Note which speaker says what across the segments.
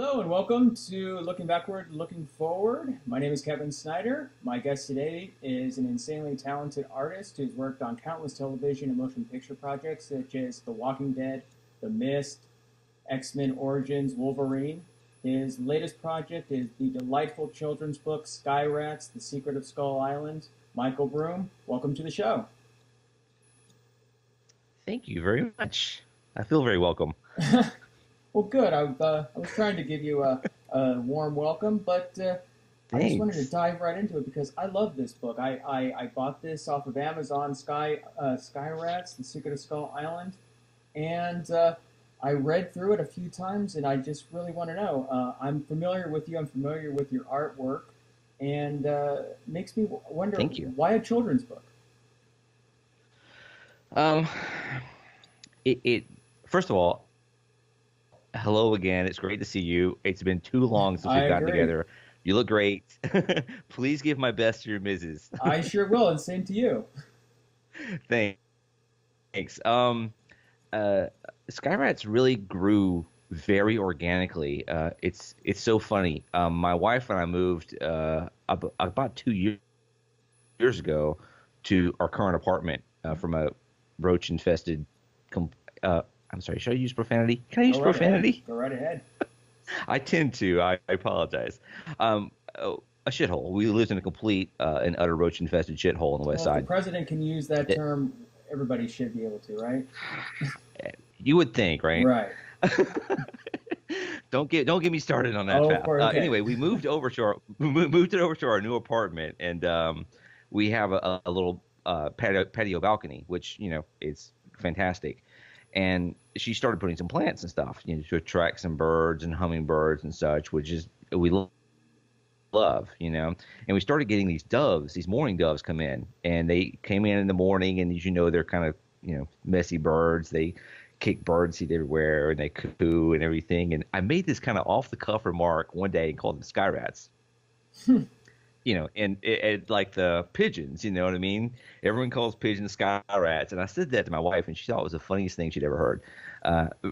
Speaker 1: Hello and welcome to Looking Backward, Looking Forward. My name is Kevin Snyder. My guest today is an insanely talented artist who's worked on countless television and motion picture projects such as The Walking Dead, The Mist, X-Men Origins, Wolverine. His latest project is the delightful children's book Sky Rats, The Secret of Skull Island. Michael Broom, welcome to the show.
Speaker 2: Thank you very much. I feel very welcome.
Speaker 1: Well, good. I was trying to give you a warm welcome, but I just wanted to
Speaker 2: Thanks.
Speaker 1: dive right into it because I love this book. I bought this off of Amazon, Sky Rats, The Secret of Skull Island, and I read through it a few times, and I just really want to know. I'm familiar with you. I'm familiar with your artwork, and makes me wonder
Speaker 2: Thank you.
Speaker 1: why a children's book.
Speaker 2: Um, it first of all, hello again. It's great to see you. It's been too long since
Speaker 1: I
Speaker 2: we've gotten
Speaker 1: agree.
Speaker 2: together. You look great. Please give my best to your missus.
Speaker 1: I sure will, and same to you.
Speaker 2: Thanks. Uh, Skyrats really grew very organically. It's so funny. My wife and I moved about 2 years ago to our current apartment from a roach infested. Com- uh, I'm sorry. Should I use profanity? Can I use
Speaker 1: Go right ahead.
Speaker 2: profanity?
Speaker 1: Go right ahead.
Speaker 2: I tend to. I apologize. A shithole. We lived in a complete and utter roach infested shithole on the west
Speaker 1: Well, if the
Speaker 2: side.
Speaker 1: president can use that
Speaker 2: It-
Speaker 1: term, everybody should be able to, right?
Speaker 2: you would think, right?
Speaker 1: Right.
Speaker 2: Don't get me started on that
Speaker 1: Oh, of
Speaker 2: path.
Speaker 1: course. Okay.
Speaker 2: Anyway, we moved over to our we moved it over to our new apartment, and we have a little patio balcony, which is fantastic. And she started putting some plants and stuff, to attract some birds and hummingbirds and such, which is we love, And we started getting these doves, these mourning doves come in, and they came in the morning, and as you know, they're kind of, messy birds. They kick birdseed everywhere, and they coo and everything. And I made this kind of off the cuff remark one day and called them sky rats. And like the pigeons, you know what I mean? Everyone calls pigeons sky rats. And I said that to my wife, and she thought it was the funniest thing she'd ever heard.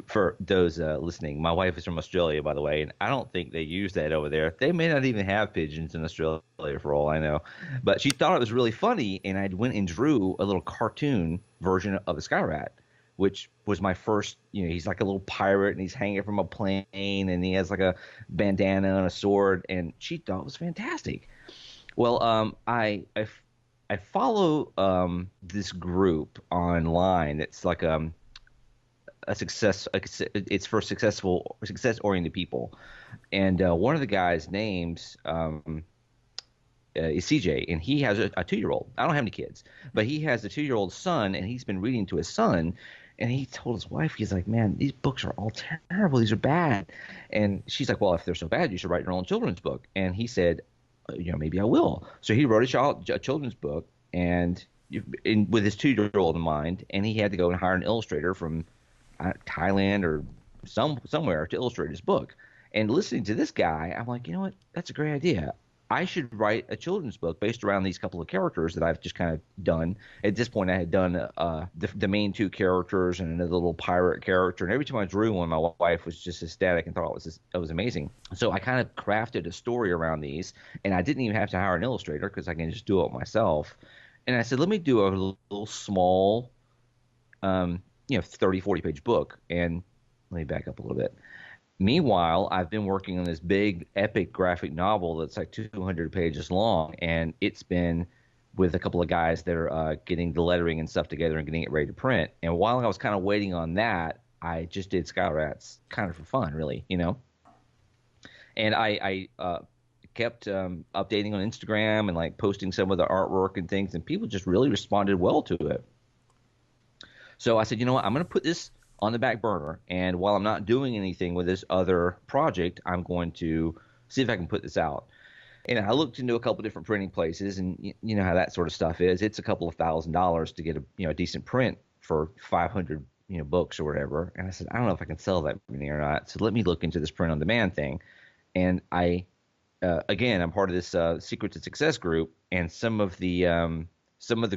Speaker 2: For those listening, my wife is from Australia, by the way, and I don't think they use that over there. They may not even have pigeons in Australia, for all I know. But she thought it was really funny, and I went and drew a little cartoon version of a sky rat, which was my first. He's like a little pirate, and he's hanging from a plane, and he has like a bandana and a sword, and she thought it was fantastic. Well, I follow this group online. It's like a success. It's for success oriented people, and one of the guys' names is CJ, and he has a 2 year old. I don't have any kids, but he has a 2 year old son, and he's been reading to his son. And he told his wife, he's like, man, these books are all terrible. These are bad. And she's like, well, if they're so bad, you should write your own children's book. And he said, maybe I will. So he wrote a children's book, and with his 2 year old in mind, and he had to go and hire an illustrator from Thailand or somewhere to illustrate his book. And listening to this guy, I'm like, you know what? That's a great idea. I should write a children's book based around these couple of characters that I've just kind of done. At this point, I had done the main two characters and another little pirate character. And every time I drew one, my wife was just ecstatic and thought it was amazing. So I kind of crafted a story around these, and I didn't even have to hire an illustrator because I can just do it myself. And I said, let me do a little small, 30, 40 page book. And let me back up a little bit. Meanwhile, I've been working on this big epic graphic novel that's like 200 pages long, and it's been with a couple of guys that are getting the lettering and stuff together and getting it ready to print. And while I was kind of waiting on that, I just did Sky Rats kind of for fun, really. And I kept updating on Instagram and like posting some of the artwork and things, and people just really responded well to it. So I said, you know what, I'm going to put this on the back burner. And while I'm not doing anything with this other project, I'm going to see if I can put this out. And I looked into a couple different printing places, and you know how that sort of stuff is. It's a couple of $1,000s to get a decent print for 500 books or whatever. And I said, I don't know if I can sell that many or not. So let me look into this print on demand thing. And again, I'm part of this Secret to Success group, and some of the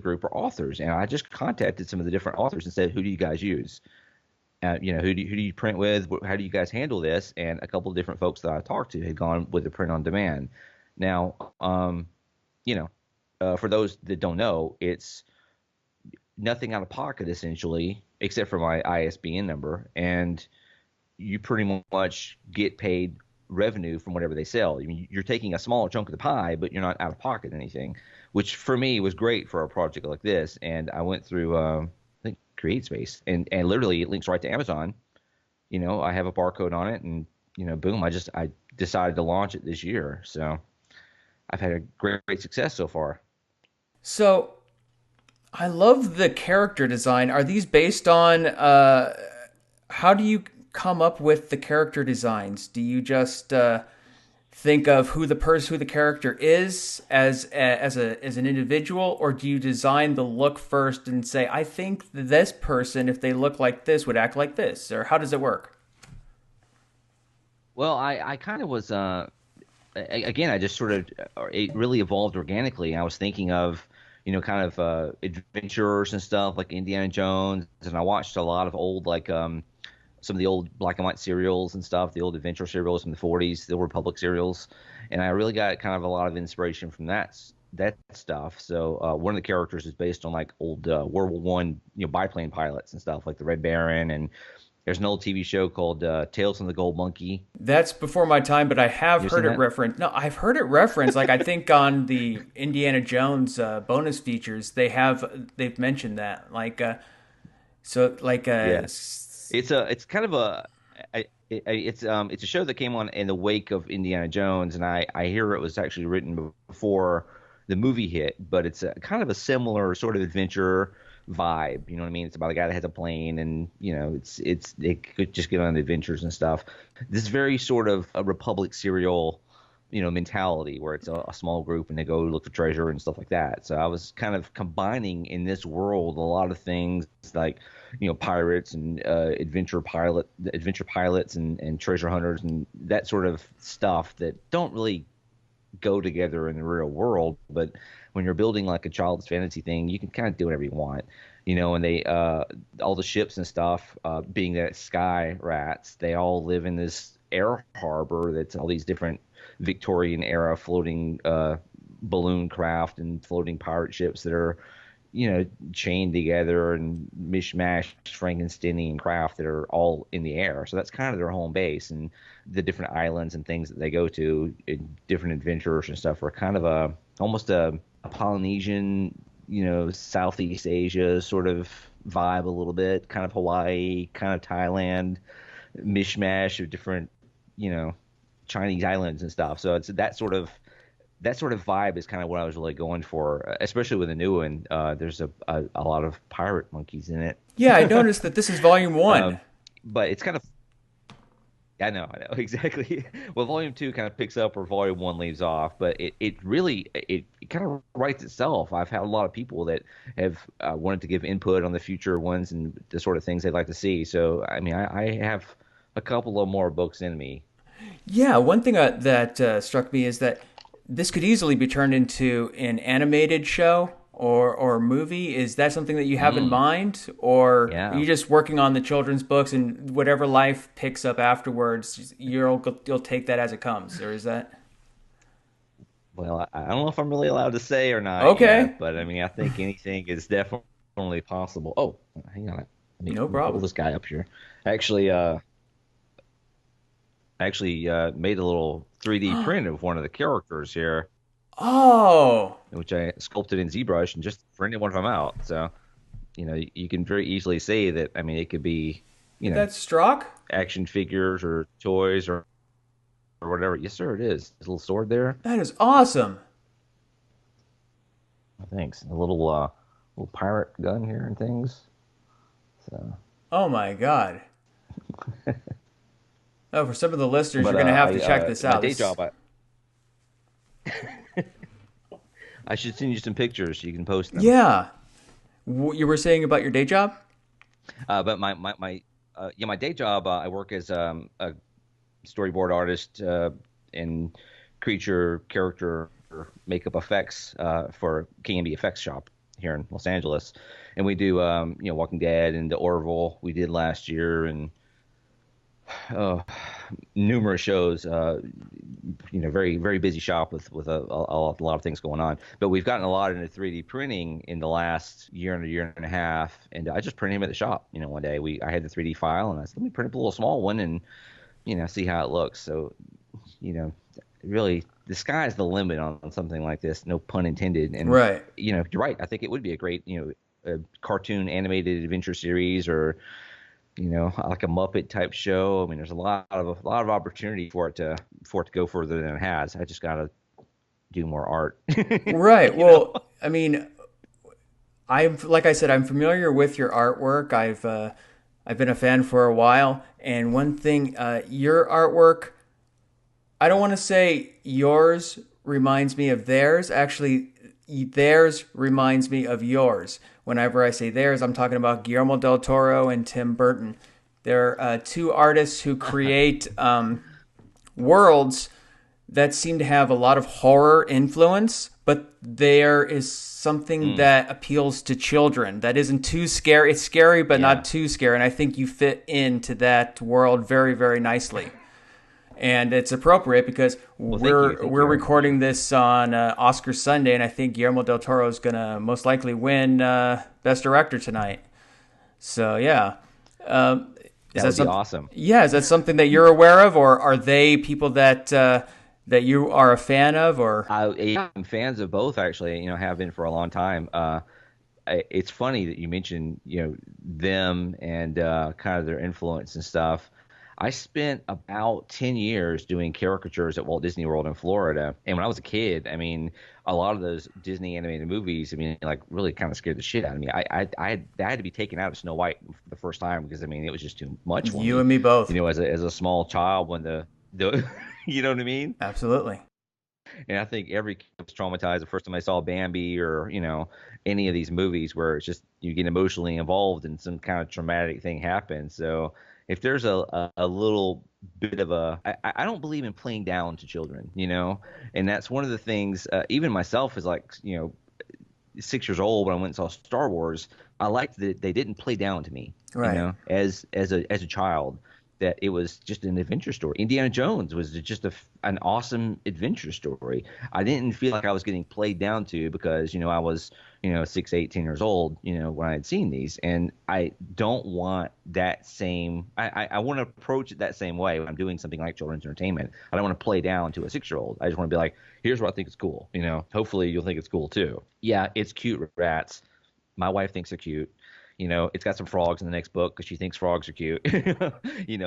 Speaker 2: group are authors. And I just contacted some of the different authors and said, who do you guys use? who do you print with? How do you guys handle this? And a couple of different folks that I talked to had gone with the print on demand. Now, you know, for those that don't know, it's nothing out of pocket essentially, except for my ISBN number, and you pretty much get paid revenue from whatever they sell. I mean, you're taking a smaller chunk of the pie, but you're not out of pocket anything, which for me was great for a project like this. And I went through, I think, CreateSpace, and literally it links right to Amazon. I have a barcode on it, and boom, I decided to launch it this year. So I've had a great success so far.
Speaker 1: So I love the character design. Are these based on how do you come up with the character designs? Do you just think of who the character is as an individual, or do you design the look first and say, I think this person, if they look like this, would act like this, or how does it work?
Speaker 2: Well, I kind of was again, I just sort of it really evolved organically. I was thinking of, kind of adventurers and stuff like Indiana Jones, and I watched a lot of old like some of the old black and white serials and stuff, the old adventure serials from the 40s, the Old Republic serials, and I really got kind of a lot of inspiration from that stuff. So one of the characters is based on like old World War One, biplane pilots and stuff like the Red Baron, and there's an old TV show called Tales from the Gold Monkey.
Speaker 1: That's before my time, but I have
Speaker 2: You ever
Speaker 1: heard
Speaker 2: seen
Speaker 1: it
Speaker 2: that?
Speaker 1: referenced. No, I've heard it referenced. Like I think on the Indiana Jones bonus features, they've mentioned that. Like
Speaker 2: Yeah. It's kind of it's a show that came on in the wake of Indiana Jones, and I hear it was actually written before the movie hit, but it's a kind of a similar sort of adventure vibe. You know what I mean? It's about a guy that has a plane, and it's they could just get on adventures and stuff. This very sort of a Republic serial, mentality where it's a small group and they go look for treasure and stuff like that. So I was kind of combining in this world a lot of things like pirates and adventure pilots and treasure hunters and that sort of stuff that don't really go together in the real world. But when you're building like a child's fantasy thing, you can kind of do whatever you want. And they all the ships and stuff, being that sky rats, they all live in this air harbor that's all these different Victorian era floating balloon craft and floating pirate ships that are chained together and mishmash Frankensteinian craft that are all in the air. So that's kind of their home base, and the different islands and things that they go to, and different adventures and stuff are kind of almost a Polynesian, Southeast Asia sort of vibe a little bit, kind of Hawaii, kind of Thailand, mishmash of different, you know, Chinese islands and stuff. So it's that sort of vibe is kind of what I was really going for, especially with the new one. There's a lot of pirate monkeys in it.
Speaker 1: Yeah, I noticed that this is volume one.
Speaker 2: um, but it's kind of I know exactly. Well, volume two kind of picks up where volume one leaves off, but it really it kind of writes itself. I've had a lot of people that have wanted to give input on the future ones and the sort of things they'd like to see. So I mean, I have a couple of more books in me.
Speaker 1: Yeah, one thing that struck me is that this could easily be turned into an animated show or movie. Is that something that you have in
Speaker 2: Mm,
Speaker 1: mind, or are
Speaker 2: yeah.
Speaker 1: you just working on the children's books and whatever life picks up afterwards, you'll take that as it comes, or is that
Speaker 2: Well, I don't know if I'm really allowed to say or not
Speaker 1: okay?
Speaker 2: yet, but I mean, I think anything is definitely possible. Oh, hang on.
Speaker 1: No
Speaker 2: Let me pull
Speaker 1: problem.
Speaker 2: this guy up here. Actually, made a little 3D print of one of the characters here,
Speaker 1: Oh,
Speaker 2: which I sculpted in ZBrush and just printed one of them out. So, you can very easily say that, I mean, it could be, you know,
Speaker 1: that's Strock.
Speaker 2: action figures or toys or whatever. Yes, sir, it is. This little sword there.
Speaker 1: That is awesome.
Speaker 2: Thanks. A little pirate gun here and things. So,
Speaker 1: Oh my god. Oh, for some of the listeners,
Speaker 2: but
Speaker 1: you're gonna have to check this
Speaker 2: my
Speaker 1: out.
Speaker 2: day
Speaker 1: This
Speaker 2: job, I should send you some pictures so you can post them.
Speaker 1: yeah. You were saying about your day job?
Speaker 2: But my day job, I work as a storyboard artist in creature character makeup effects for K&B Effects Shop, here in Los Angeles, and we do Walking Dead and the Orville we did last year, and uh, numerous shows. Very very busy shop with a lot of things going on. But we've gotten a lot into 3D printing in the last year and a year and a half, and I just printed him at the shop. One day I had the 3D file, and I said, let me print up a little small one and see how it looks. So really the sky's the limit on something like this, no pun intended. And
Speaker 1: Right.
Speaker 2: you're right. I think it would be a great a cartoon animated adventure series, or like a Muppet type show. I mean, there's a lot of opportunity for it to go further than it has. I just gotta do more art.
Speaker 1: Right.
Speaker 2: you know?
Speaker 1: Well, I mean, like I said, I'm familiar with your artwork. I've been a fan for a while, and one thing, your artwork, I don't want to say yours reminds me of theirs. Actually, theirs reminds me of yours. Whenever I say theirs, I'm talking about Guillermo del Toro and Tim Burton. They're two artists who create worlds that seem to have a lot of horror influence, but there is something that appeals to children that isn't too scary. It's scary, but not too scary. And I think you fit into that world very, very nicely. And it's appropriate because we're recording this on Oscar Sunday, and I think Guillermo del Toro is going to most likely win Best Director tonight. So, yeah.
Speaker 2: That would be awesome.
Speaker 1: Yeah, is that something that you're aware of, or are they people that that you are a fan of? Or
Speaker 2: I'm fans of both, actually. Have been for a long time. It's funny that you mentioned them and kind of their influence and stuff. I spent about 10 years doing caricatures at Walt Disney World in Florida. And when I was a kid, I mean, a lot of those Disney animated movies, I mean, like really kind of scared the shit out of me. I had to be taken out of Snow White for the first time because, I mean, it was just too much for me.
Speaker 1: You and me both.
Speaker 2: As a small child when the you know what I mean?
Speaker 1: Absolutely.
Speaker 2: And I think every kid was traumatized the first time I saw Bambi or, any of these movies where it's just you get emotionally involved and some kind of traumatic thing happens. So if there's a little bit of I don't believe in playing down to children, and that's one of the things, even myself is like, 6 years old when I went and saw Star Wars, I liked that they didn't play down to me,
Speaker 1: Right.
Speaker 2: as a child. That it was just an adventure story. Indiana Jones was just an awesome adventure story. I didn't feel like I was getting played down to because, I was, 6, 18 years old, when I had seen these. And I don't want that same, I want to approach it that same way when I'm doing something like children's entertainment. I don't want to play down to a 6-year-old. I just want to be like, here's what I think is cool. Hopefully you'll think it's cool too. Yeah, it's cute rats. My wife thinks they're cute. It's got some frogs in the next book because she thinks frogs are cute.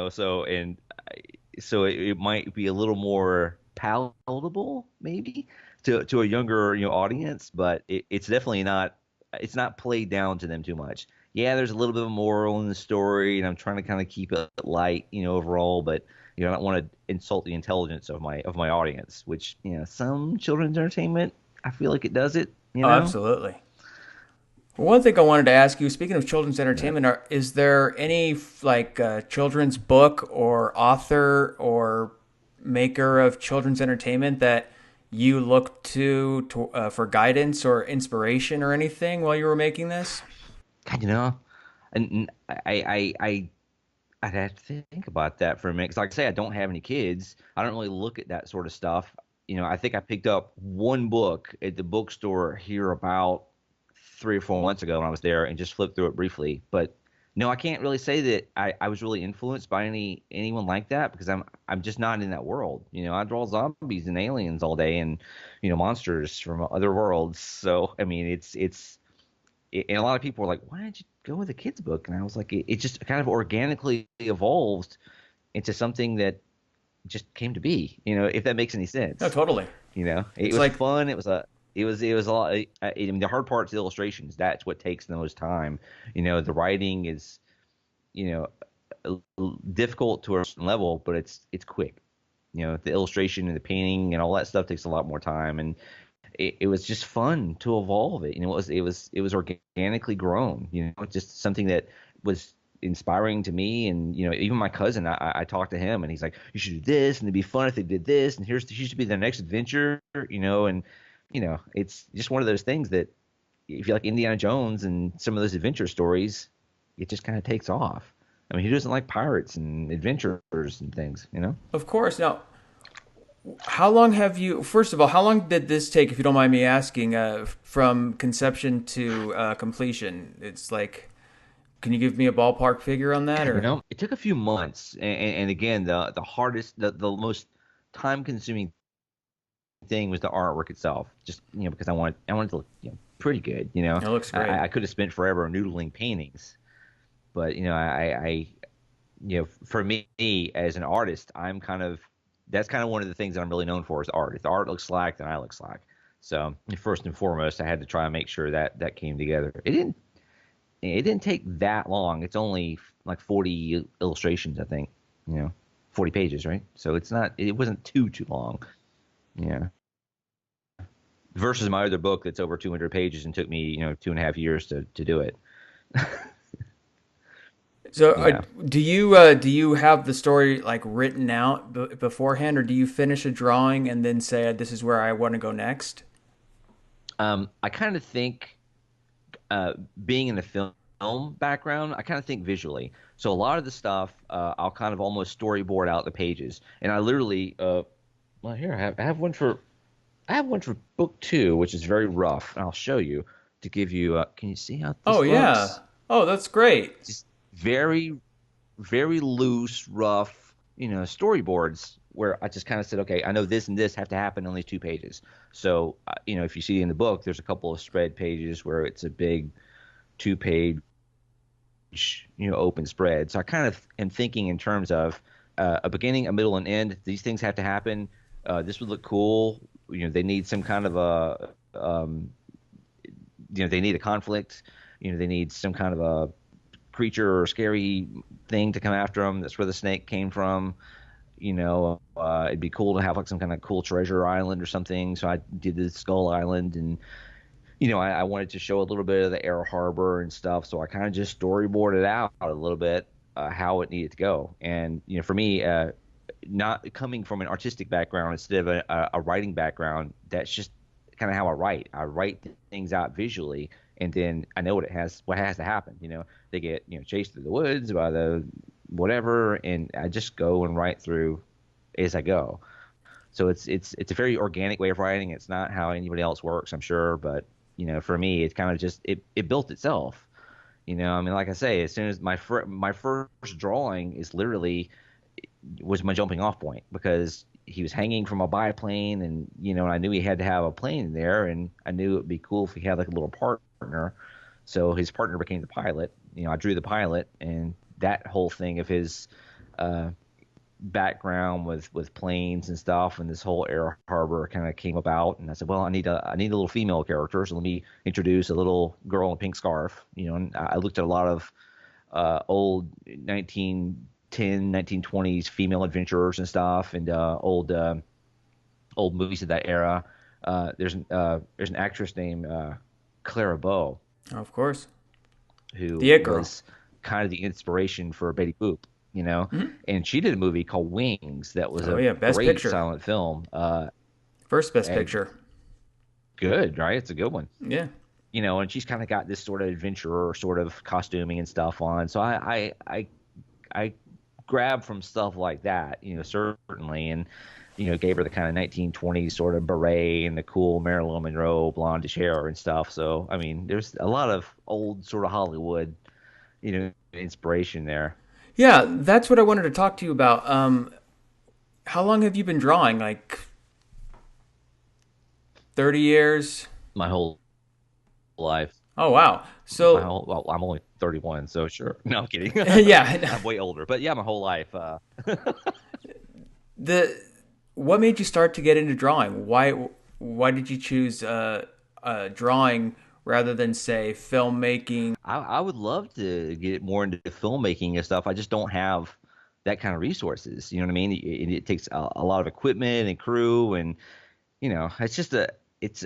Speaker 2: So it might be a little more palatable maybe to a younger audience, but it's definitely not. It's not played down to them too much. Yeah, there's a little bit of moral in the story, and I'm trying to kind of keep it light, overall, but I don't want to insult the intelligence of my audience, which some children's entertainment I feel like it does it.
Speaker 1: Oh, absolutely. One thing I wanted to ask you, speaking of children's entertainment, is there any children's book or author or maker of children's entertainment that you looked to for guidance or inspiration or anything while you were making this?
Speaker 2: God, and I'd have to think about that for a minute. Because like I say, I don't have any kids. I don't really look at that sort of stuff. I think I picked up one book at the bookstore here about 3 or 4 months ago when I was there and just flipped through it briefly. But no, I can't really say that I was really influenced by anyone like that because I'm just not in that world. I draw zombies and aliens all day and monsters from other worlds. So I mean, and a lot of people were like, why did you go with a kid's book? And I was like, it just kind of organically evolved into something that just came to be. If that makes any sense.
Speaker 1: No, totally.
Speaker 2: It was fun. It was a lot. I mean, the hard part's the illustrations. That's what takes the most time. The writing is, difficult to a certain level, but it's quick. The illustration and the painting and all that stuff takes a lot more time, and it was just fun to evolve it. It was organically grown. Just something that was inspiring to me, and even my cousin, I talked to him and he's like, you should do this and it'd be fun if they did this, and here should be their next adventure, and it's just one of those things that if you like Indiana Jones and some of those adventure stories, it just kind of takes off. I mean, who doesn't like pirates and adventurers and things, you know?
Speaker 1: Of course. Now, how long have you? First of all, how long did this take, if you don't mind me asking, from conception to completion? It's like, can you give me a ballpark figure on that,
Speaker 2: You
Speaker 1: or?
Speaker 2: know, it took a few months, and again, the hardest, the most time consuming thing was the artwork itself. Just because I wanted to look pretty good.
Speaker 1: It looks great.
Speaker 2: I could have spent forever noodling paintings, but for me as an artist, that's kind of one of the things that I'm really known for is art. If the art looks slack, then I look slack. So first and foremost, I had to try and make sure that that came together. It didn't take that long. It's only like 40 illustrations, I think. 40 pages, right? So it wasn't too long. Yeah. Versus my other book that's over 200 pages and took me 2.5 years to do it.
Speaker 1: So,
Speaker 2: Yeah.
Speaker 1: do you have the story like written out beforehand, or do you finish a drawing and then say this is where I want to go next?
Speaker 2: I kind of think, uh, being in the film background, I kind of think visually. So a lot of the stuff, I'll kind of almost storyboard out the pages, and I literally, well, here I have one for book two, which is very rough, and I'll show you to give you. Can you see how
Speaker 1: Oh
Speaker 2: this
Speaker 1: yeah.
Speaker 2: looks?
Speaker 1: Oh, that's great.
Speaker 2: Just very, very loose, rough, storyboards where I just kind of said, okay, I know this and this have to happen on these 2 pages. So, if you see in the book, there's a couple of spread pages where it's a big 2 page, open spread. So I kind of am thinking in terms of a beginning, a middle, and end. These things have to happen. This would look cool. They need some kind of they need a conflict. They need some kind of a creature or scary thing to come after them. That's where the snake came from. It'd be cool to have like some kind of cool treasure island or something. So I did the Skull Island, and I wanted to show a little bit of the air harbor and stuff. So I kind of just storyboarded out a little bit how it needed to go. And for me, not coming from an artistic background instead of a writing background, that's just kind of how I write. I write things out visually, and then I know what has to happen. They get chased through the woods by the whatever, and I just go and write through as I go. So it's a very organic way of writing. It's not how anybody else works, I'm sure, but for me, it's kind of just it built itself. I mean, like I say, as soon as my first drawing is literally was my jumping off point because he was hanging from a biplane, and I knew he had to have a plane in there, and I knew it would be cool if he had like a little partner. So his partner became the pilot. I drew the pilot, and that whole thing of his uh, background with planes and stuff, and this whole air harbor kind of came about. And I said, well, I need a little female character, so let me introduce a little girl in a pink scarf. And I looked at a lot of old 1910, 1920s female adventurers and stuff, and old movies of that era. There's an actress named Clara Bow
Speaker 1: Of course.
Speaker 2: who
Speaker 1: The It Girl.
Speaker 2: was kind of the inspiration for Betty Boop,
Speaker 1: Hmm.
Speaker 2: and she did a movie called Wings that was
Speaker 1: Oh
Speaker 2: a
Speaker 1: yeah, Best
Speaker 2: great
Speaker 1: Picture.
Speaker 2: silent film.
Speaker 1: First Best
Speaker 2: And
Speaker 1: Picture.
Speaker 2: good, right? It's a good one.
Speaker 1: Yeah.
Speaker 2: And she's kind of got this sort of adventurer sort of costuming and stuff on. So I grab from stuff like that, certainly, and gave her the kind of 1920s sort of beret and the cool Marilyn Monroe blondish hair and stuff. So I mean, there's a lot of old sort of Hollywood, inspiration there.
Speaker 1: Yeah, that's what I wanted to talk to you about. How long have you been drawing? Like 30 years?
Speaker 2: My whole life.
Speaker 1: Oh wow.
Speaker 2: My
Speaker 1: So
Speaker 2: whole well, I'm only 31, so sure. No, I'm kidding.
Speaker 1: yeah,
Speaker 2: I'm way older, but yeah, my whole life.
Speaker 1: the what made you start to get into drawing? Why did you choose drawing rather than say filmmaking?
Speaker 2: I would love to get more into filmmaking and stuff. I just don't have that kind of resources. You know what I mean? It takes a lot of equipment and crew, and it's just it's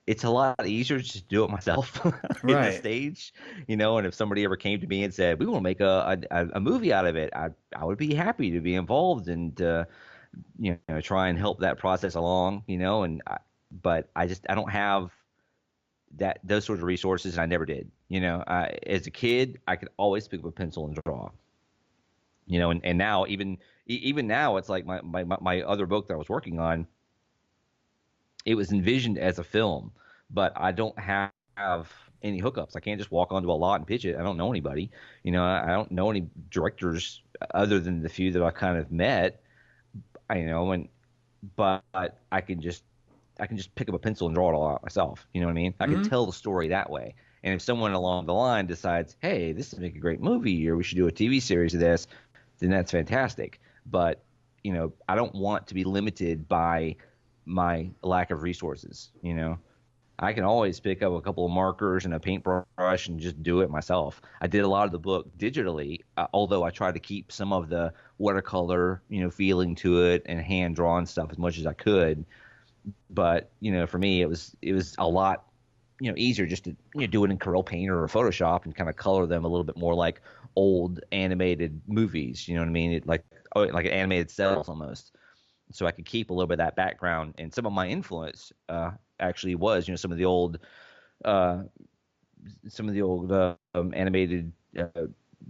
Speaker 2: it's a lot easier just to do it myself at this
Speaker 1: Right.
Speaker 2: stage. And if somebody ever came to me and said we want to make a movie out of it, I would be happy to be involved and try and help that process along. But I don't have that those sorts of resources, and I never did. As a kid, I could always pick up a pencil and draw. And now even now, it's like my other book that I was working on. It was envisioned as a film, but I don't have any hookups. I can't just walk onto a lot and pitch it. I don't know anybody. I don't know any directors other than the few that I kind of met. But I can just pick up a pencil and draw it all out myself. You know what I mean? I can tell the story that way. And if someone along the line decides, hey, this would make a great movie, or we should do a TV series of this, then that's fantastic. But I don't want to be limited by my lack of resources. I can always pick up a couple of markers and a paintbrush and just do it myself. I did a lot of the book digitally, although I tried to keep some of the watercolor, feeling to it and hand drawn stuff as much as I could. But for me, it was a lot easier just to do it in Corel Painter or Photoshop and kind of color them a little bit more like old animated movies. You know what I mean? Like animated cells almost. So I could keep a little bit of that background, and some of my influence actually was uh, some of the old animated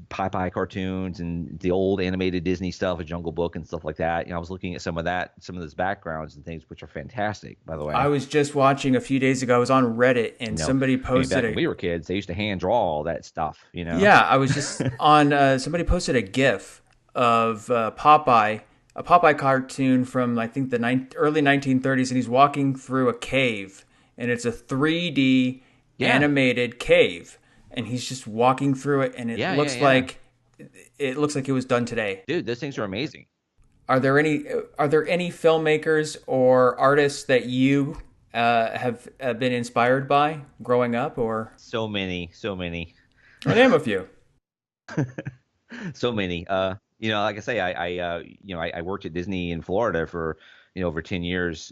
Speaker 2: Popeye cartoons and the old animated Disney stuff, a Jungle Book and stuff like that. I was looking at some of those backgrounds and things, which are fantastic, by the
Speaker 1: I
Speaker 2: way.
Speaker 1: was just watching a few days ago. I was on Reddit and somebody
Speaker 2: I mean,
Speaker 1: posted
Speaker 2: back when
Speaker 1: a
Speaker 2: we were kids, they used to hand draw all that stuff.
Speaker 1: yeah. I was just on. Somebody posted a GIF of Popeye, a Popeye cartoon from I think the early 1930s, and he's walking through a cave, and it's a 3D
Speaker 2: Yeah,
Speaker 1: animated cave, and he's just walking through it, and
Speaker 2: yeah, yeah, yeah.
Speaker 1: it looks like it was done today.
Speaker 2: Dude, those things are amazing.
Speaker 1: Are there any filmmakers or artists that you have been inspired by growing up, or
Speaker 2: So many, so many.
Speaker 1: name a few?
Speaker 2: So many. Like I say, I worked at Disney in Florida for, over 10 years.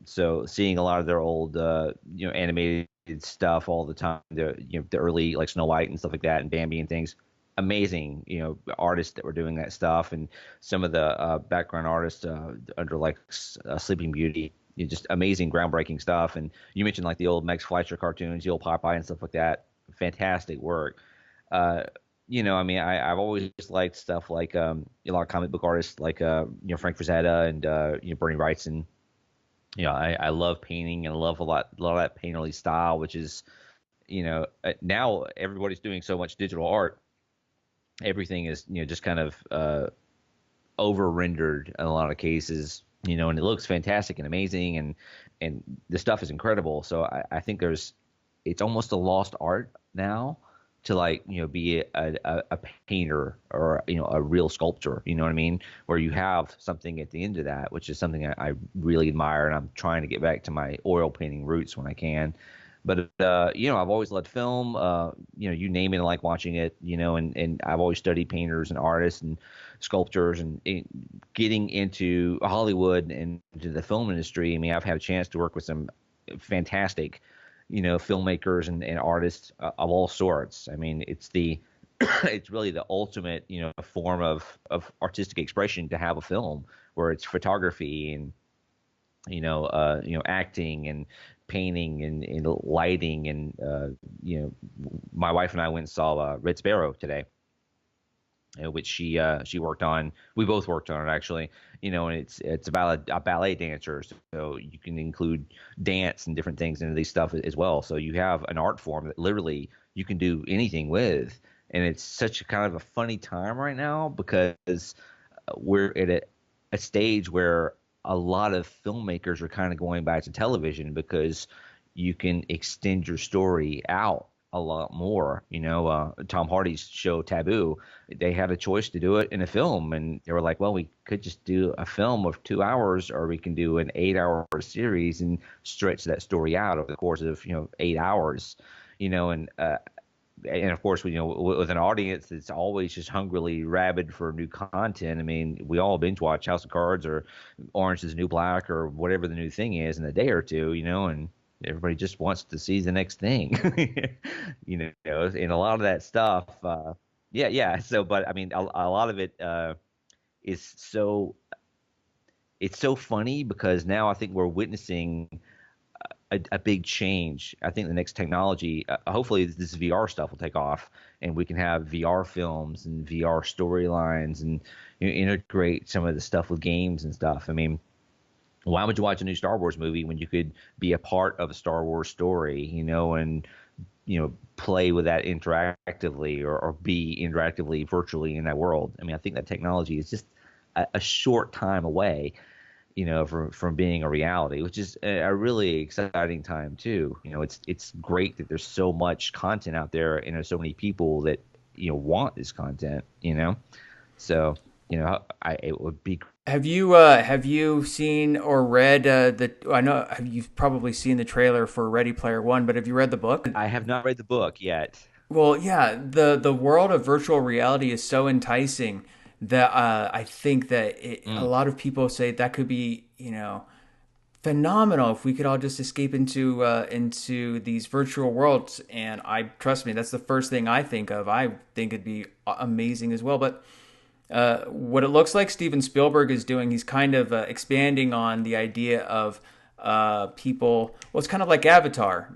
Speaker 2: So seeing a lot of their old, animated stuff all the time, the early like Snow White and stuff like that, and Bambi and things. Amazing, artists that were doing that stuff, and some of the background artists under like Sleeping Beauty. Just amazing, groundbreaking stuff. And you mentioned like the old Max Fleischer cartoons, the old Popeye and stuff like that. Fantastic work. Uh, I mean, I've always liked stuff like a lot of comic book artists like Frank Frazetta and Bernie Wrightson. I love painting and I love a lot of that painterly style, which is now everybody's doing so much digital art. Everything is just kind of over rendered in a lot of cases. And it looks fantastic and amazing, and the stuff is incredible. So I think it's almost a lost art now to like be a painter or a real sculptor. You know what I mean? Where you have something at the end of that, which is something I really admire, and I'm trying to get back to my oil painting roots when I can. But I've always loved film. You name it, I like watching it. And I've always studied painters and artists and sculptors, and getting into Hollywood and into the film industry. I mean, I've had a chance to work with some fantastic, filmmakers and artists of all sorts. I mean, it's really the ultimate, form of artistic expression to have a film where it's photography and acting and painting and lighting and my wife and I went and saw Red Sparrow today, which she worked on. We both worked on it actually, and it's about a ballet dancer, so you can include dance and different things into these stuff as well. So you have an art form that literally you can do anything with, and it's such a kind of a funny time right now because we're at a stage where a lot of filmmakers are kind of going back to television because you can extend your story out a lot more. Tom Hardy's show Taboo, they had a choice to do it in a film, and they were like, well, we could just do a film of 2 hours, or we can do an 8 hour series and stretch that story out over the course of 8 hours. And of course, with an audience that's always just hungrily rabid for new content. I mean, we all binge watch House of Cards or Orange is the New Black or whatever the new thing is in a day or two, and everybody just wants to see the next thing, and a lot of that stuff. Yeah, yeah. So, but I mean, a lot of it is it's so funny because now I think we're witnessing a big change. I think the next technology, hopefully, this VR stuff will take off, and we can have VR films and VR storylines, and integrate some of the stuff with games and stuff. I mean, why would you watch a new Star Wars movie when you could be a part of a Star Wars story, and play with that interactively, or be interactively virtually in that world? I mean, I think that technology is just a short time away, from being a reality, which is a really exciting time too. It's great that there's so much content out there, and there's so many people that want this content. So it would be.
Speaker 1: Have you seen or read the? I know you've probably seen the trailer for Ready Player One, but have you read the book?
Speaker 2: I have not read the book yet.
Speaker 1: Well, yeah, the world of virtual reality is so enticing that I think that a
Speaker 2: Mm,
Speaker 1: lot of people say that could be, phenomenal if we could all just escape into these virtual worlds. And I trust me, that's the first thing I think of. I think it'd be amazing as well. But what it looks like Steven Spielberg is doing, he's kind of expanding on the idea of people. Well, it's kind of like Avatar,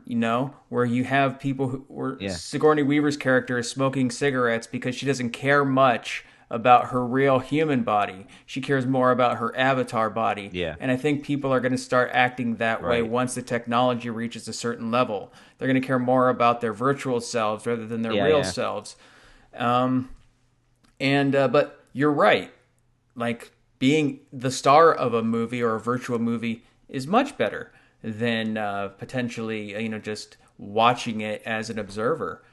Speaker 1: where you have people where
Speaker 2: yeah,
Speaker 1: Sigourney Weaver's character is smoking cigarettes because she doesn't care much about her real human body. She cares more about her avatar body.
Speaker 2: yeah,
Speaker 1: And I think people are going to start acting that way
Speaker 2: right,
Speaker 1: once the technology reaches a certain level. They're going to care more about their virtual selves rather than their
Speaker 2: yeah,
Speaker 1: real
Speaker 2: yeah,
Speaker 1: selves. Um, and but you're right. Like being the star of a movie or a virtual movie is much better than potentially just watching it as an observer.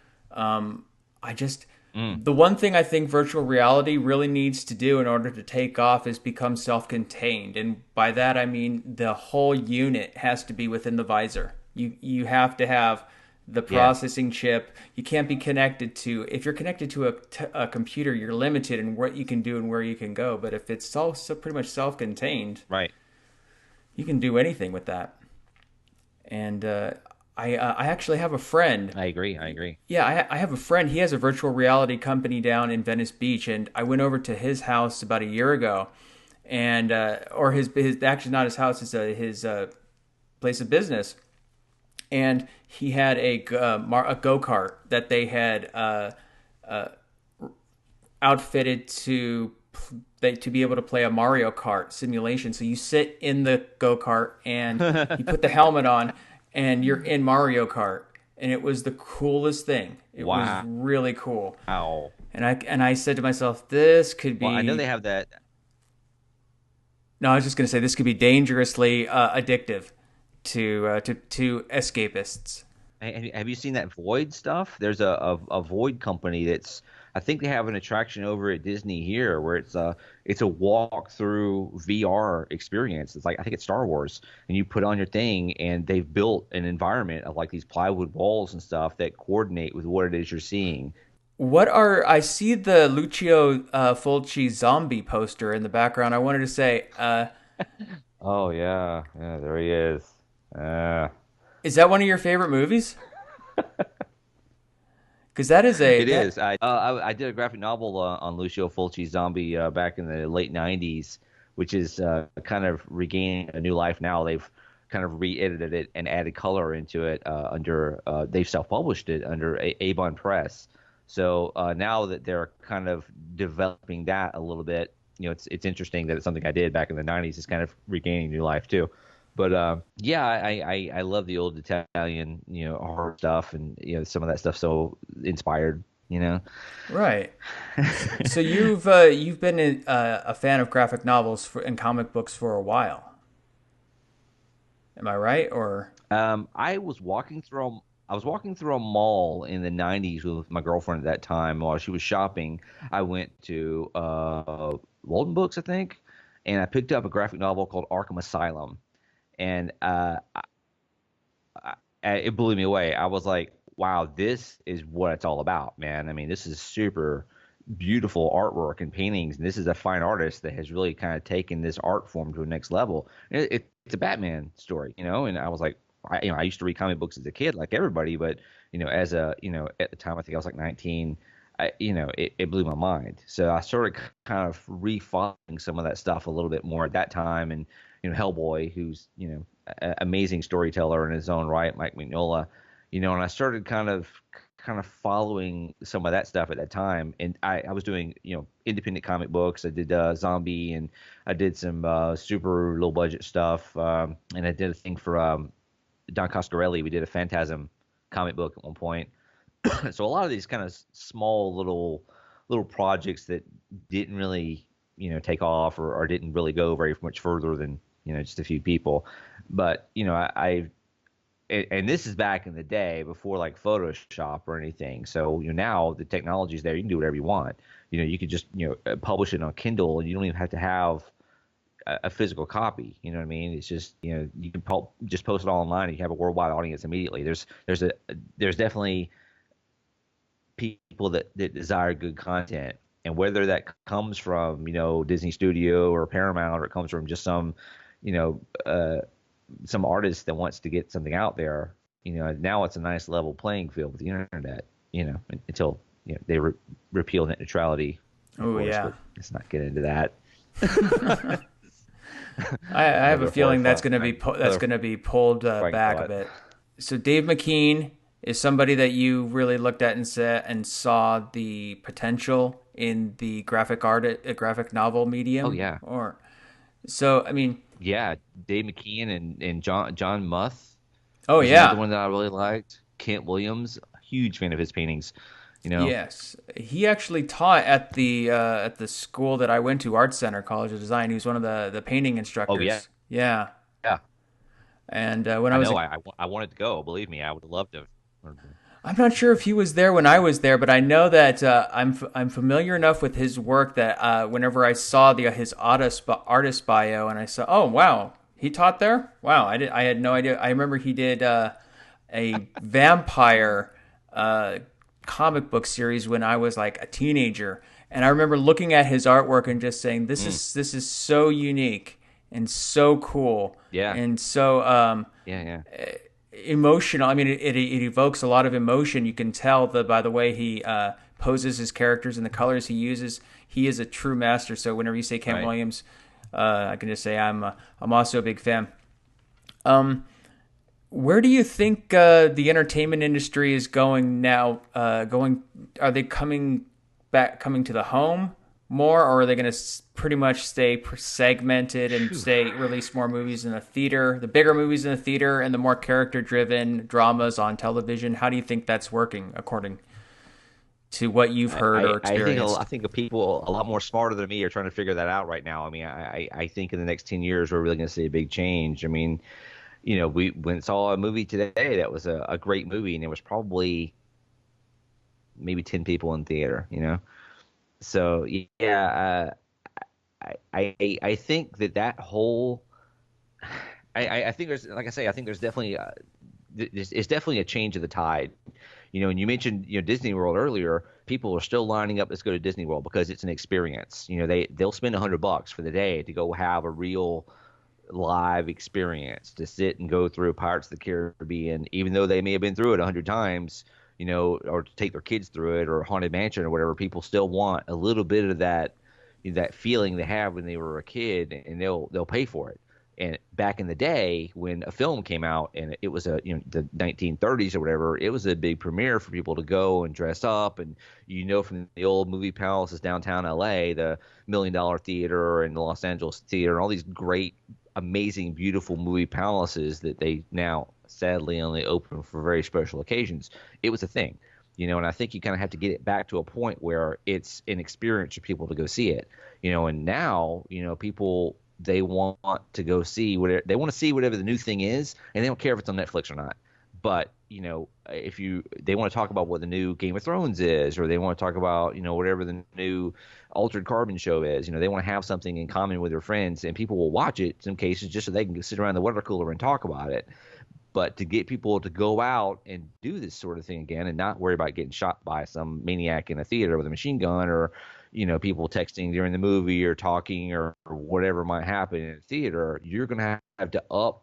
Speaker 1: I just
Speaker 2: mm,
Speaker 1: the one thing I think virtual reality really needs to do in order to take off is become self-contained, and by that I mean the whole unit has to be within the visor. You have to have the
Speaker 2: yeah,
Speaker 1: processing chip. You can't be connected to. If you're connected to a computer, you're limited in what you can do and where you can go. But if it's all so pretty much self-contained,
Speaker 2: right.
Speaker 1: you can do anything with that. And I actually have a friend.
Speaker 2: I agree. I agree.
Speaker 1: Yeah, I have a friend. He has a virtual reality company down in Venice Beach, and I went over to his house about a year ago, and or his actually not his house, it's his place of business, and he had a go kart that they had outfitted to be able to play a Mario Kart simulation. So you sit in the go kart and you put the helmet on, and you're in Mario Kart, and it was the coolest thing. It was
Speaker 2: Wow.
Speaker 1: really cool,
Speaker 2: Well,
Speaker 1: and I said to myself, this could
Speaker 2: I know they
Speaker 1: be.
Speaker 2: have that.
Speaker 1: No, I was just gonna say this could be dangerously addictive to escapists.
Speaker 2: Have you seen that Void stuff? There's a Void company that's, I think they have an attraction over at Disney here where it's a walk through VR experience. It's like, I think it's Star Wars, and you put on your thing, and they've built an environment of like these plywood walls and stuff that coordinate with what it is you're seeing.
Speaker 1: What are I see the Lucio Fulci zombie poster in the background? I wanted to say,
Speaker 2: Oh yeah, yeah, there he is. Uh,
Speaker 1: is that one of your favorite movies? Because that is a
Speaker 2: It
Speaker 1: that
Speaker 2: is. I did a graphic novel on Lucio Fulci's Zombie back in the late '90s, which is kind of regaining a new life now. They've kind of re-edited it and added color into it under. They've self-published it under Avon Press. So now that they're kind of developing that a little bit, it's interesting that it's something I did back in the '90s is kind of regaining new life too. But yeah, I love the old Italian, horror stuff, and some of that stuff so inspired.
Speaker 1: right. So you've been a fan of graphic novels and comic books for a while. Am I right? Or
Speaker 2: I was walking through a mall in the '90s with my girlfriend at that time while she was shopping. I went to Walden Books, I think, and I picked up a graphic novel called Arkham Asylum, and it blew me away. I was like, wow, this is what it's all about, man. I mean, this is super beautiful artwork and paintings, and this is a fine artist that has really kind of taken this art form to a next level. It's a Batman story. And I was like, I used to read comic books as a kid, like everybody, but as at the time, I think I was like 19. It blew my mind. So I started kind of refollowing some of that stuff a little bit more at that time, and Hellboy, who's amazing storyteller in his own right, Mike Mignola, and I started kind of following some of that stuff at that time, and I was doing independent comic books. I did zombie, and I did some super low budget stuff, and I did a thing for Don Coscarelli. We did a Phantasm comic book at one point. So a lot of these kind of small little projects that didn't really take off, or didn't really go very much further than just a few people. But and this is back in the day before like Photoshop or anything. So now the technology's there. You can do whatever you want. You could just publish it on Kindle, and you don't even have to have a physical copy. You know what I mean? It's just you can just post it all online, and you have a worldwide audience immediately. There's definitely people that desire good content, and whether that comes from Disney Studio or Paramount, or it comes from just some artist that wants to get something out there, now it's a nice level playing field with the internet, until they repeal net neutrality.
Speaker 1: Oh yeah,
Speaker 2: let's not get into that.
Speaker 1: I have a feeling that's going to be pulled back a bit. So Dave McKean is somebody that you really looked at and saw the potential in the graphic novel medium.
Speaker 2: Oh yeah.
Speaker 1: So I mean,
Speaker 2: yeah, Dave McKean and John Muth.
Speaker 1: Oh
Speaker 2: was
Speaker 1: yeah,
Speaker 2: another one that I really liked. Kent Williams, huge fan of his paintings.
Speaker 1: Yes, he actually taught at the school that I went to, Art Center College of Design. He was one of the painting instructors.
Speaker 2: Oh yeah,
Speaker 1: yeah. And when
Speaker 2: I wanted to go. Believe me, I would have loved to.
Speaker 1: I'm not sure if he was there when I was there, but I know that I'm familiar enough with his work that whenever I saw his artist bio, and I saw, oh wow, he taught there. Wow, I had no idea. I remember he did a vampire comic book series when I was like a teenager, and I remember looking at his artwork and just saying, this is so unique and so cool.
Speaker 2: Yeah.
Speaker 1: And so emotional. I mean, it evokes a lot of emotion. You can tell by the way he poses his characters and the colors he uses. He is a true master. So whenever you say Kent Williams, I can just say I'm also a big fan. Where do you think the entertainment industry is going now? Are they coming to the home more, or are they going to pretty much stay segmented and release more movies in the theater, the bigger movies in the theater, and the more character-driven dramas on television? How do you think that's working, according to what you've heard or experienced?
Speaker 2: I think people a lot more smarter than me are trying to figure that out right now. I mean, I think in the next 10 years we're really going to see a big change. I mean, we went and saw a movie today that was a great movie, and there was probably maybe 10 people in theater, So yeah, I think that whole, I think there's, like I say, I think there's definitely it's definitely a change of the tide. And you mentioned Disney World earlier. People are still lining up. Let's go to Disney World because it's an experience. They'll spend $100 for the day to go have a real live experience, to sit and go through Pirates of the Caribbean, even though they may have been through it 100 times. Or to take their kids through it, or Haunted Mansion or whatever. People still want a little bit of that feeling they have when they were a kid, and they'll pay for it. And back in the day when a film came out, and it was the 1930s or whatever, it was a big premiere for people to go and dress up. And from the old movie palaces downtown LA, the $1 Million Theater and the Los Angeles Theater, and all these great, amazing, beautiful movie palaces that they now sadly only open for very special occasions. It was a thing, and I think you kind of have to get it back to a point where it's an experience for people to go see it, and now, people, they want to go see whatever they want to see, whatever the new thing is, and they don't care if it's on Netflix or not. But if they want to talk about what the new Game of Thrones is, or they want to talk about whatever the new Altered Carbon show is, they want to have something in common with their friends, and people will watch it in some cases just so they can sit around the water cooler and talk about it. But to get people to go out and do this sort of thing again, and not worry about getting shot by some maniac in a theater with a machine gun, or people texting during the movie, or talking, or whatever might happen in a theater, you're going to have to up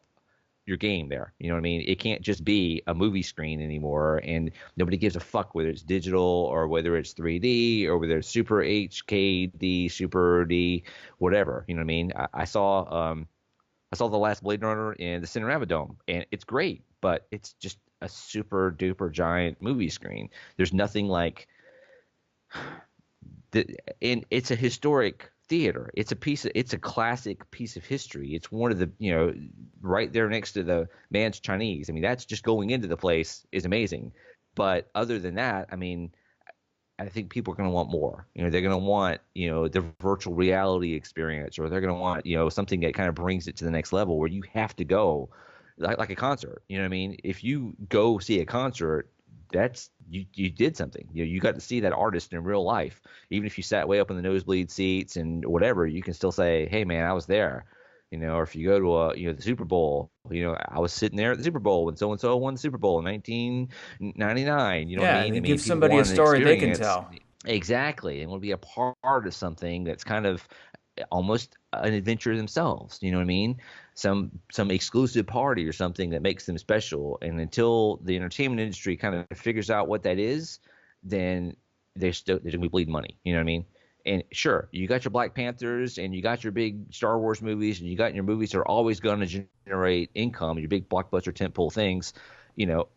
Speaker 2: your game there. You know what I mean? It can't just be a movie screen anymore, and nobody gives a fuck whether it's digital or whether it's 3D or whether it's Super HKD, Super D, whatever. You know what I mean? I saw I saw the last Blade Runner in the Cinerama Dome, and it's great, but it's just a super duper giant movie screen. There's nothing like the, and it's a historic theater. It's a classic piece of history. It's one of the, right there next to the Man's Chinese. I mean, that's just going into the place is amazing. But other than that, I mean, I think people are going to want more. They're going to want, the virtual reality experience, or they're going to want, something that kind of brings it to the next level where you have to go like a concert. You know what I mean? If you go see a concert, that's you did something. You got to see that artist in real life. Even if you sat way up in the nosebleed seats and whatever, you can still say, "Hey, man, I was there." Or if you go to the Super Bowl, I was sitting there at the Super Bowl when so and so won the Super Bowl in 1999. You know what I
Speaker 1: Yeah,
Speaker 2: mean? I
Speaker 1: it
Speaker 2: mean,
Speaker 1: gives
Speaker 2: people
Speaker 1: somebody a
Speaker 2: want an
Speaker 1: story they can
Speaker 2: experience.
Speaker 1: tell.
Speaker 2: Exactly, and want to be a part of something that's kind of almost an adventure themselves. You know what I mean? Some exclusive party or something that makes them special. And until the entertainment industry kind of figures out what that is, then they're gonna be bleeding money. You know what I mean? And sure, you got your Black Panthers and you got your big Star Wars movies and you got your movies that are always going to generate income, your big blockbuster tentpole things. You know,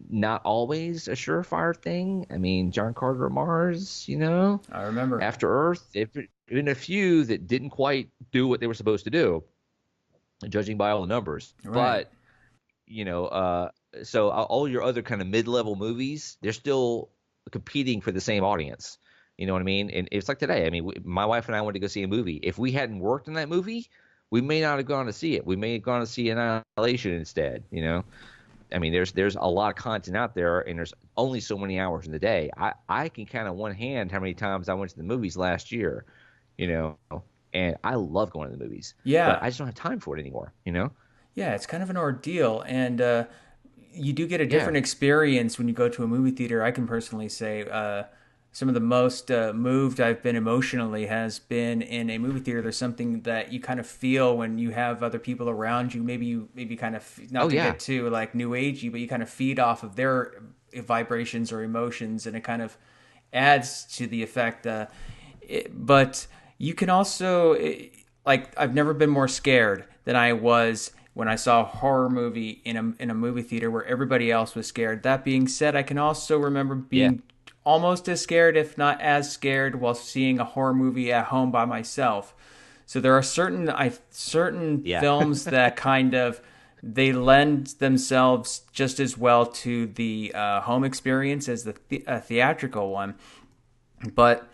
Speaker 2: not always a surefire thing. I mean, John Carter of Mars,
Speaker 1: I remember.
Speaker 2: After Earth, been a few that didn't quite do what they were supposed to do, judging by all the numbers.
Speaker 1: Right.
Speaker 2: But you know, uh, so all your other kind of mid-level movies, they're still competing for the same audience. You know what I mean? And it's like today. I mean, my wife and I went to go see a movie. If we hadn't worked in that movie, we may not have gone to see it. We may have gone to see Annihilation instead. I mean, there's a lot of content out there, and there's only so many hours in the day. I can count on one hand how many times I went to the movies last year, you know, and I love going to the movies, but
Speaker 1: Yeah.
Speaker 2: I just don't have time for it anymore.
Speaker 1: Yeah, it's kind of an ordeal, and you do get a
Speaker 2: Yeah.
Speaker 1: different experience when you go to a movie theater. I can personally say some of the most moved I've been emotionally has been in a movie theater. There's something that you kind of feel when you have other people around you. Maybe kind of not
Speaker 2: Oh
Speaker 1: to
Speaker 2: yeah.
Speaker 1: get too like new agey, but you kind of feed off of their vibrations or emotions, and it kind of adds to the effect. But you can also like I've never been more scared than I was when I saw a horror movie in a movie theater where everybody else was scared. That being said, I can also remember
Speaker 2: Yeah.
Speaker 1: being almost as scared, if not as scared, while seeing a horror movie at home by myself. So there are certain
Speaker 2: Yeah.
Speaker 1: films that kind of they lend themselves just as well to the home experience as the theatrical one. But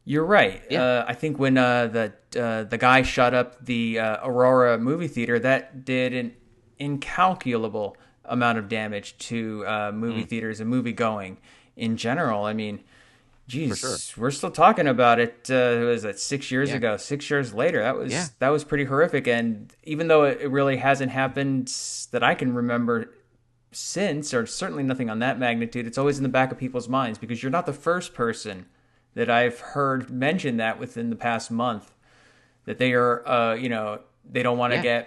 Speaker 1: you're right.
Speaker 2: Yeah.
Speaker 1: I think when the guy shut up the Aurora movie theater, that did an incalculable amount of damage to movie
Speaker 2: Mm,
Speaker 1: theaters and movie going in general. I mean,
Speaker 2: for sure.
Speaker 1: geez, we're still talking about it. Was that 6 years
Speaker 2: Yeah.
Speaker 1: ago? 6 years later, that
Speaker 2: Yeah.
Speaker 1: was pretty horrific. And even though it really hasn't happened that I can remember since, or certainly nothing on that magnitude, it's always in the back of people's minds because you're not the first person that I've heard mention that within the past month that they are, they don't want to
Speaker 2: Yeah.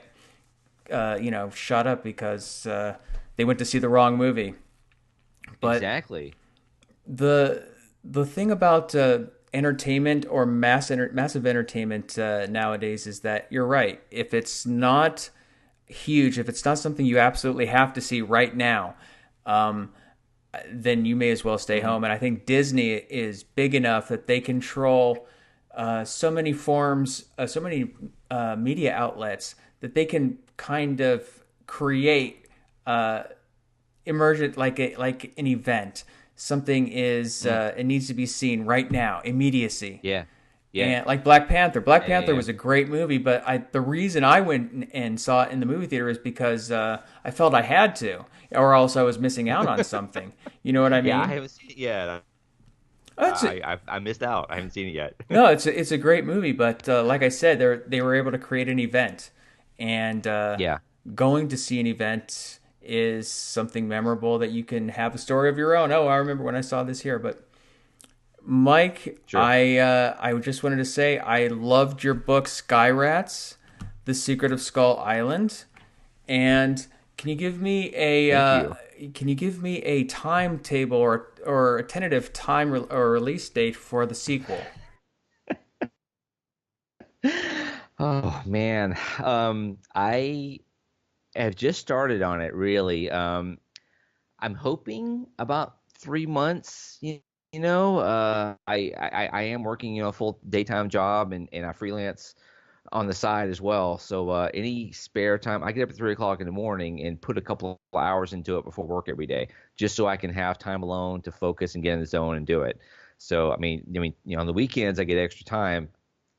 Speaker 1: get, shut up because they went to see the wrong movie. But
Speaker 2: Exactly.
Speaker 1: the the thing about entertainment or massive entertainment nowadays is that you're right. If it's not huge, if it's not something you absolutely have to see right now, um, then you may as well stay
Speaker 2: Hmm.
Speaker 1: home. And I think Disney is big enough that they control so many forms, so many media outlets that they can kind of create emergent like an event. Something is
Speaker 2: Mm.
Speaker 1: it needs to be seen right now, immediacy.
Speaker 2: Yeah. Yeah.
Speaker 1: And like Black Panther, Black
Speaker 2: Yeah. Yeah.
Speaker 1: Panther
Speaker 2: Yeah.
Speaker 1: was a great movie, but the reason I went and saw it in the movie theater is because I felt I had to, or else I was missing out on something. You know what I
Speaker 2: Yeah, I
Speaker 1: mean?
Speaker 2: haven't seen it yet.
Speaker 1: That's it.
Speaker 2: I missed out. I haven't seen it yet.
Speaker 1: No, it's a great movie, but like I said, they were able to create an event, and
Speaker 2: Yeah.
Speaker 1: going to see an event is something memorable that you can have a story of your own. Oh, I remember when I saw this here. But Mike,
Speaker 2: Sure.
Speaker 1: I just wanted to say I loved your book Sky Rats, The Secret of Skull Island, and can you give me
Speaker 2: Thank you.
Speaker 1: a timetable or a tentative time or release date for the sequel?
Speaker 2: Oh man, I have just started on it really. I'm hoping about 3 months. I am working, a full daytime job and I freelance on the side as well. So any spare time, I get up at 3 o'clock in the morning and put a couple of hours into it before work every day, just so I can have time alone to focus and get in the zone and do it. So on the weekends I get extra time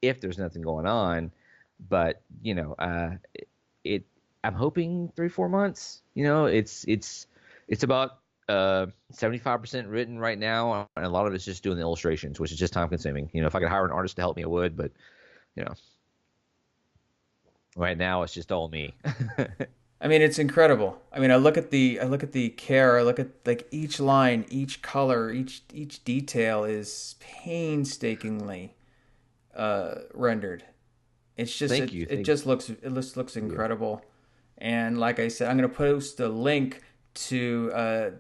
Speaker 2: if there's nothing going on, but it. I'm hoping 3 4 months. It's about 75% written right now, and a lot of it's just doing the illustrations, which is just time consuming. If I could hire an artist to help me, I would, but you know, right now it's just all me.
Speaker 1: I mean, it's incredible. I mean, I look at the care. I look at like each line, each color, each detail is painstakingly rendered. It's just
Speaker 2: Thank you.
Speaker 1: it just looks
Speaker 2: You.
Speaker 1: incredible. And like I said, I'm going to post a link to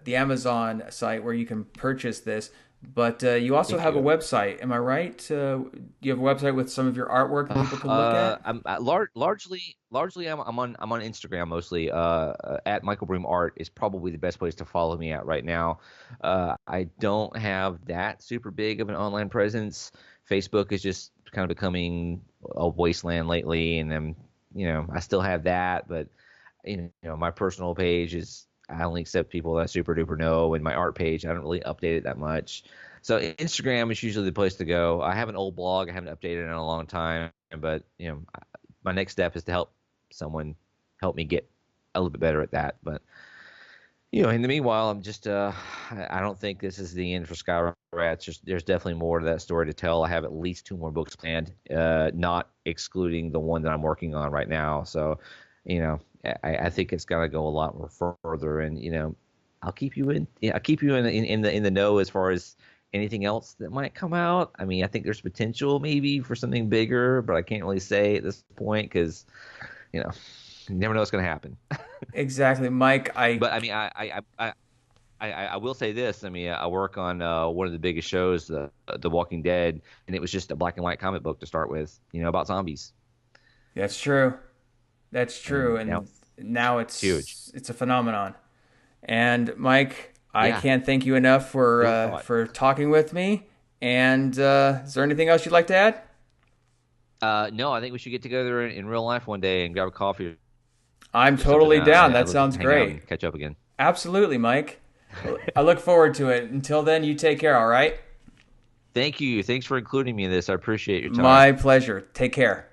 Speaker 1: the Amazon site where you can purchase this. But you also
Speaker 2: Thank
Speaker 1: have a
Speaker 2: you.
Speaker 1: website. Am I right? You have a website with some of your artwork that people can look at.
Speaker 2: I'm largely I'm on Instagram mostly. At Michael Broom Art is probably the best place to follow me at right now. I don't have that super big of an online presence. Facebook is just kind of becoming a wasteland lately, and then I still have that, but my personal page is I only accept people that I super duper know, and my art page I don't really update it that much. So Instagram is usually the place to go. I have an old blog I haven't updated in a long time, but my next step is to help someone help me get a little bit better at that. But in the meanwhile, I'm just I don't think this is the end for Sky Rats. There's definitely more to that story to tell. I have at least two more books planned, not excluding the one that I'm working on right now. So, I think it's gonna go a lot more further, and I'll keep you in. Yeah, I'll keep you in the know as far as anything else that might come out. I mean, I think there's potential maybe for something bigger, but I can't really say at this point because you know you never know what's gonna happen.
Speaker 1: Exactly, Mike.
Speaker 2: But I mean, I will say this. I mean, I work on one of the biggest shows, The Walking Dead, and it was just a black and white comic book to start with, about zombies,
Speaker 1: That's true. That's true.
Speaker 2: and now
Speaker 1: And now
Speaker 2: it's huge.
Speaker 1: it's a phenomenon. And Mike, I
Speaker 2: Yeah,
Speaker 1: can't thank you enough
Speaker 2: who would have thought?
Speaker 1: for talking with me. And is there anything else you'd like to add?
Speaker 2: No, I think we should get together in real life one day and grab a coffee
Speaker 1: I'm
Speaker 2: or something.
Speaker 1: totally down.
Speaker 2: I'd
Speaker 1: That
Speaker 2: love to
Speaker 1: sounds
Speaker 2: hang out
Speaker 1: great.
Speaker 2: and catch up again.
Speaker 1: Absolutely, Mike. I look forward to it. Until then, you take care, all right?
Speaker 2: Thank you. Thanks for including me in this. I appreciate your time.
Speaker 1: My pleasure. Take care.